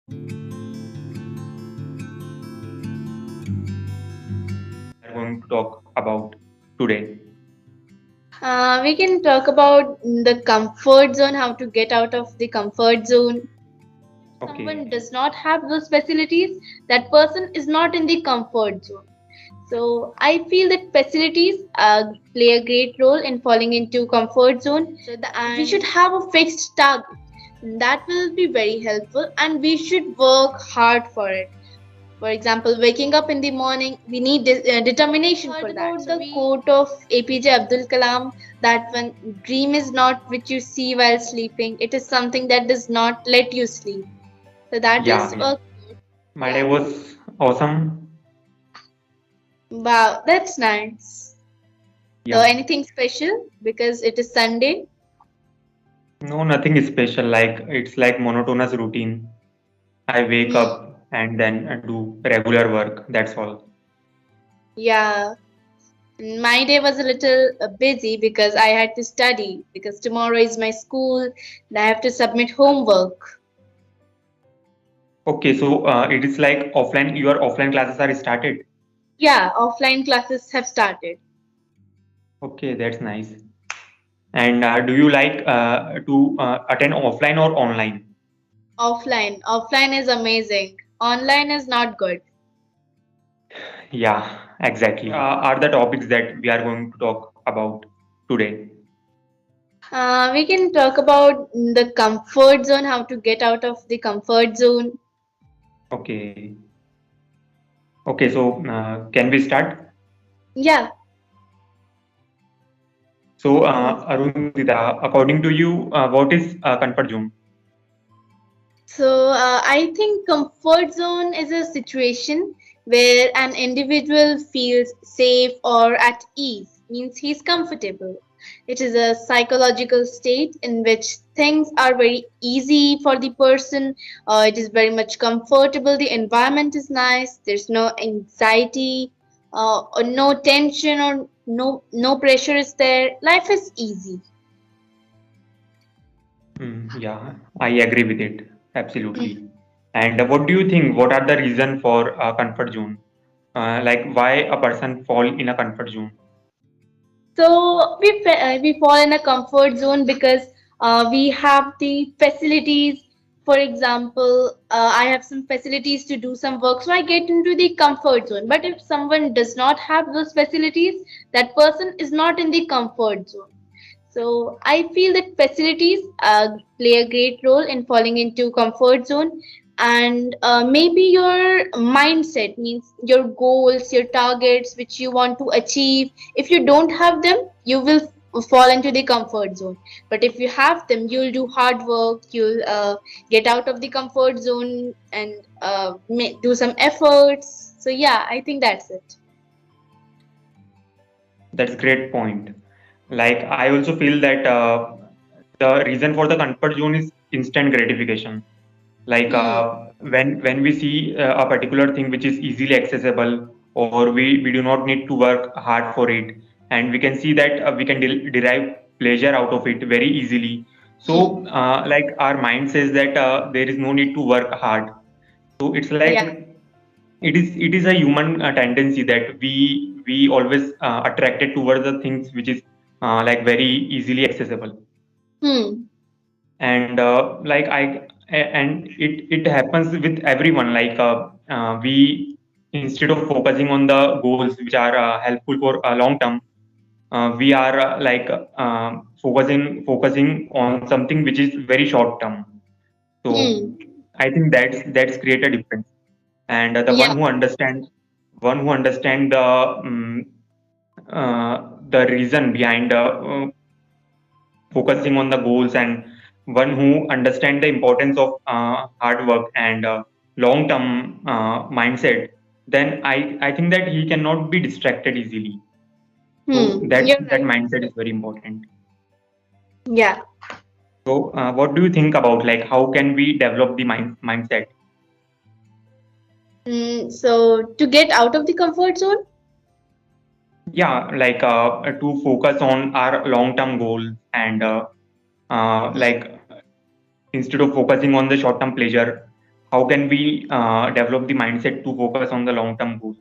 we are going to talk about today. We can talk about the comfort zone, how to get out of the comfort zone. If someone Okay. does not have those facilities, that person is not in the comfort zone. So I feel that facilities play a great role in falling into comfort zone. We should have a fixed target. That will be very helpful, and we should work hard for it. For example, waking up in the morning, we need determination for that. About the quote of APJ Abdul Kalam that when dream is not which you see while sleeping, it is something that does not let you sleep. So that Yeah, is yeah. a My day was awesome. wow, that's nice. So Yeah. anything special because it is Sunday? No, nothing is special. Like it's like monotonous routine. I wake Hmm. up and then do regular work. That's all. Yeah. My day was a little busy because I had to study because tomorrow is my school and I have to submit homework. Okay, so it is like offline. Your offline classes are started. Yeah, offline classes have started. Okay, that's nice. And do you like to attend offline or online? Offline. Offline is amazing. Online is not good. Yeah, exactly. Are the topics that we are going to talk about today. We can talk about the comfort zone, how to get out of the comfort zone. Okay. Okay, so can we start? Yeah. So, Arundita, according to you, what is comfort zone? So I think comfort zone is a situation where an individual feels safe or at ease, means he's comfortable. It is a psychological state in which things are very easy for the person. It is very much comfortable. The environment is nice. There's no anxiety, or no tension, or no pressure is there. Life is easy. Yeah, I agree with it. Absolutely. And what do you think? What are the reason for comfort zone? Like why a person fall in a comfort zone? So we fall in a comfort zone because we have the facilities. For example, I have some facilities to do some work, so I get into the comfort zone. But if someone does not have those facilities, that person is not in the comfort zone. So I feel that facilities play a great role in falling into comfort zone, and maybe your mindset means your goals, your targets, which you want to achieve. If you don't have them, you will fall into the comfort zone. But if you have them, you'll do hard work. You'll get out of the comfort zone and do some efforts. So yeah, I think that's it. That's great point. Like I also feel that the reason for the comfort zone is instant gratification. Like Hmm. when we see a particular thing which is easily accessible, or we do not need to work hard for it, and we can see that we can derive pleasure out of it very easily. Hmm. So like our mind says that there is no need to work hard. So it's like Yeah. it is a human tendency that we always attracted towards the things which is like very easily accessible. Hmm. And like and it happens with everyone. Like we, instead of focusing on the goals which are helpful for long term, we are focusing on something which is very short term. So Hmm. I think that's create a difference. And the Yeah. one who understand the reason behind focusing on the goals, and one who understand the importance of hard work and long term mindset, then I think that he cannot be distracted easily. So Hmm. that You're that right. mindset is very important. Yeah. So what do you think about, like, how can we develop the mindset? So to get out of the comfort zone, Yeah, like to focus on our long term goals, and hmm, like instead of focusing on the short term pleasure, how can we develop the mindset to focus on the long term goal?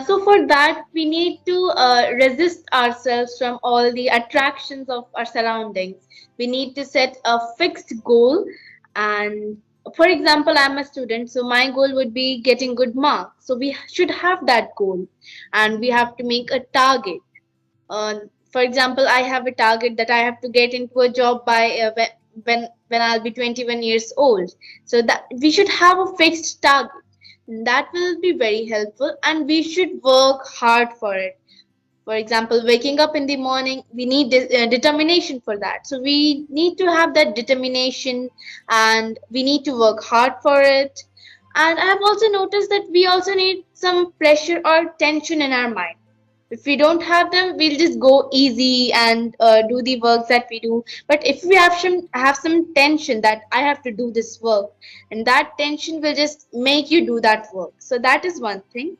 So for that, we need to resist ourselves from all the attractions of our surroundings. We need to set a fixed goal. And for example, I'm a student, so my goal would be getting good marks. So we should have that goal, and we have to make a target. Uh, for example, I have a target that I have to get into a job by when I'll be 21 years old. So that we should have a fixed target. That will be very helpful, and we should work hard for it. For example, waking up in the morning, we need determination for that. So we need to have that determination, and we need to work hard for it. And I have also noticed that we also need some pressure or tension in our mind. If we don't have them, we'll just go easy and do the work that we do. But if we have some tension that I have to do this work, and that tension will just make you do that work. So that is one thing.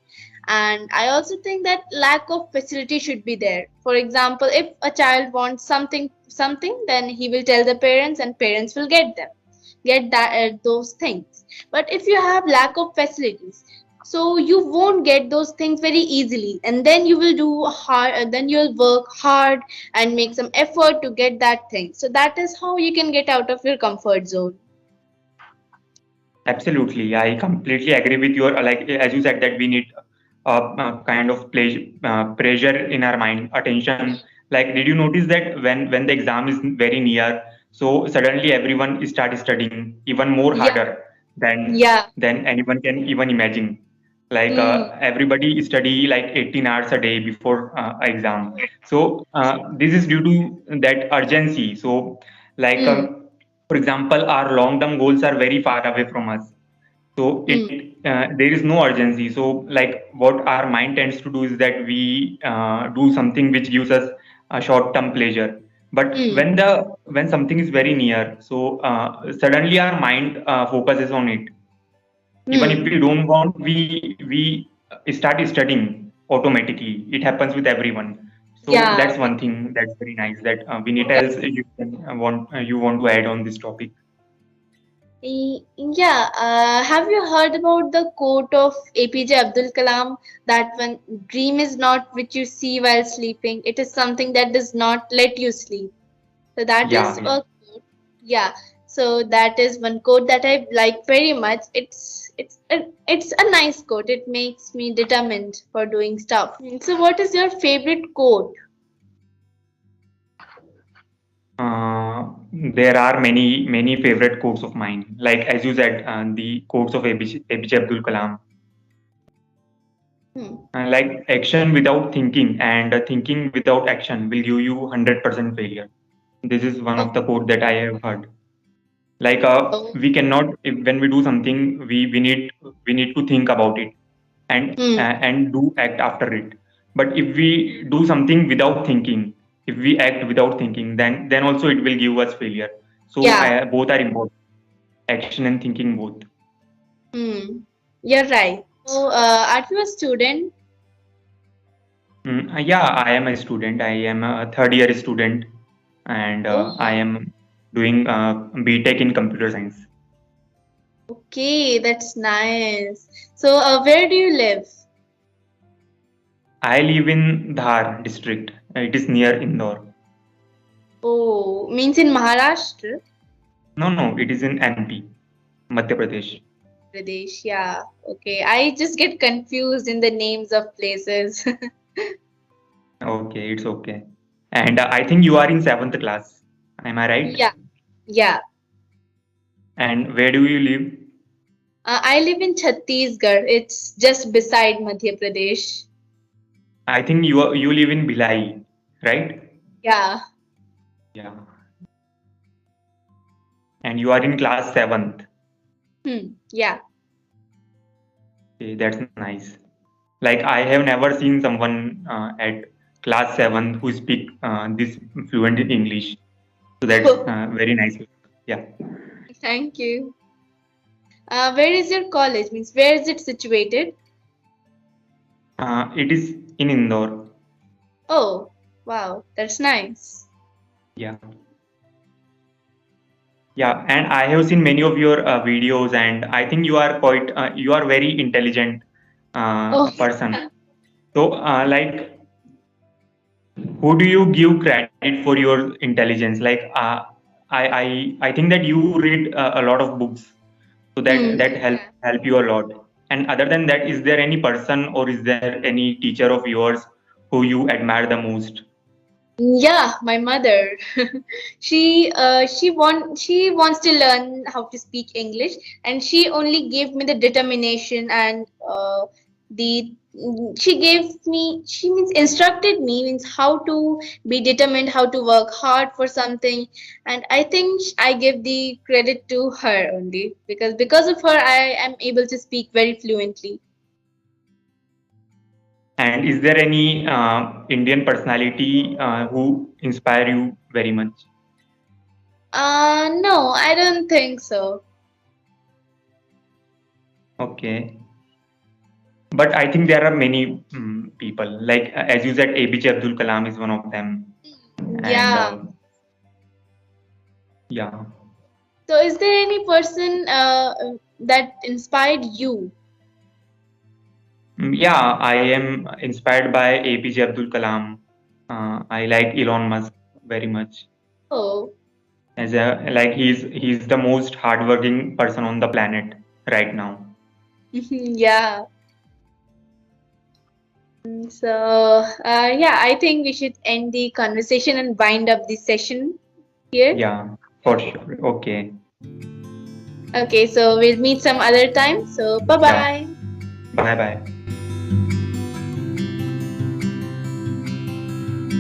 And I also think that lack of facility should be there. For example, if a child wants something, then he will tell the parents, and parents will get that those things. But if you have lack of facilities, so you won't get those things very easily, and then you will do hard, then you'll work hard and make some effort to get that thing. So that is how you can get out of your comfort zone. Absolutely, I completely agree with your like as you said that we need a kind of pressure in our mind, attention. Like, did you notice that when the exam is very near, so suddenly everyone start studying even more Yeah, harder yeah. than anyone can even imagine. Like Hmm. everybody study like 18 hours a day before exam. So this is due to that urgency. So like Hmm. for example, our long term goals are very far away from us, so Hmm. there is no urgency. So like what our mind tends to do is that we do something which gives us a short term pleasure. But Hmm. when something is very near, so suddenly our mind focuses on it. Even if Hmm. we don't want, we start studying automatically. It happens with everyone. So Yeah. that's one thing that's very nice that Vinita else you can, you want to add on this topic. Yeah, have you heard about the quote of APJ Abdul Kalam that when dream is not which you see while sleeping, it is something that does not let you sleep. So that Yeah, is yeah. a quote. Yeah. So that is one quote that I like very much. It's a nice quote. It makes me determined for doing stuff. So what is your favorite quote? There are many favorite quotes of mine. Like as you said, the quotes of APJ Abdul Kalam. Hmm. Like action without thinking and thinking without action will give you 100% failure. This is one Oh, of the quote that I have heard. Like oh. we cannot, when we do something, we need to think about it Hmm. and do act after it. But if we do something without thinking, if we act without thinking, then also it will give us failure. So Yeah. both are important, action and thinking both. Hmm. You're right. So, are you a student? Yeah, I am a student. I am a third year student, and I Oh, am doing BTech in computer science. okay, that's nice. So, where do you live? I live in Dhar district. It is near Indore. Oh, means in Maharashtra, No, no, it is in MP, Madhya Pradesh. Pradesh. Yeah. Okay, I just get confused in the names of places. Okay, it's okay. And I think you are in seventh class. Am I right? Yeah, yeah. And where do you live? I live in Chhattisgarh. It's just beside Madhya Pradesh. I think you live in Bhilai, right? Yeah. Yeah. And you are in class seventh. Hmm. Yeah. Okay, that's nice. Like I have never seen someone at class seven who speak this fluent in English. So that's very nice. Yeah. Thank you. Where is your college? Means where is it situated? It is in Indore. Oh, wow, that's nice. Yeah. Yeah, and I have seen many of your videos, and I think you are quite you are very intelligent Oh, person. So, who do you give credit for your intelligence? I think that you read a lot of books, so that help you a lot. And other than that, is there any person or is there any teacher of yours who you admire the most? yeah, my mother. She wants to learn how to speak English, and she only gave me the determination and the she means instructed me means how to be determined, how to work hard for something, and I think I give the credit to her only because of her I am able to speak very fluently. And is there any Indian personality who inspire you very much? No, I don't think so. Okay. But I think there are many people, like as you said, APJ Abdul Kalam is one of them. And Yeah. yeah. So, is there any person that inspired you? Yeah, I am inspired by APJ Abdul Kalam. I like Elon Musk very much. Oh, As a like he's the most hardworking person on the planet right now. yeah. So, yeah, I think we should end the conversation and wind up this session here. Yeah, for sure. Okay. Okay, so we'll meet some other time. So, bye Yeah. bye. Bye bye.